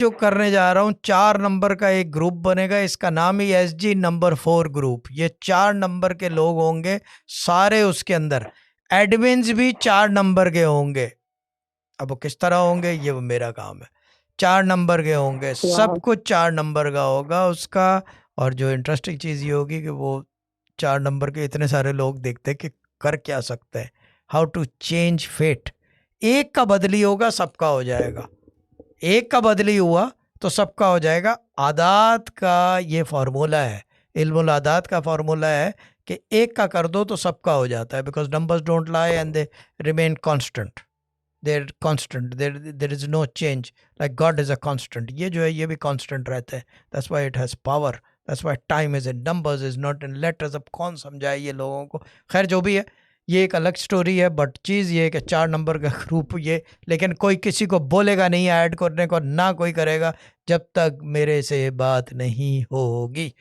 जो करने जा रहा हूँ 4 नंबर का एक ग्रुप बनेगा, इसका नाम ही SG नंबर 4 ग्रुप। ये 4 नंबर के लोग होंगे सारे उसके अंदर, एडमिन्स भी 4 नंबर के होंगे। अब वो किस तरह होंगे ये वो मेरा काम है। 4 नंबर के होंगे, सब वाह। कुछ 4 नंबर का होगा उसका। और जो इंटरेस्टिंग चीज़ ये होगी कि वो 4 नंबर के इतने सारे लोग देखते हैं कि कर क्या सकते हैं, हाउ टू चेंज फेट। एक का बदली होगा सबका हो जाएगा, एक का बदली हुआ तो सबका हो जाएगा। आदात का ये फार्मूला है, इल्मुल आदात का फार्मूला है कि एक का कर दो तो सबका हो जाता है, because numbers don't lie and they remain constant. There constant, there is no change, like God is a constant. ये जो है ये भी कांस्टेंट रहता है, that's why it has power, that's why time is in numbers is not in letters. अब कौन समझाए ये लोगों को, खैर जो भी है ये एक अलग स्टोरी है। बट चीज़ ये है कि 4 नंबर का ग्रुप ये, लेकिन कोई किसी को बोलेगा नहीं ऐड करने को, ना कोई करेगा जब तक मेरे से बात नहीं होगी।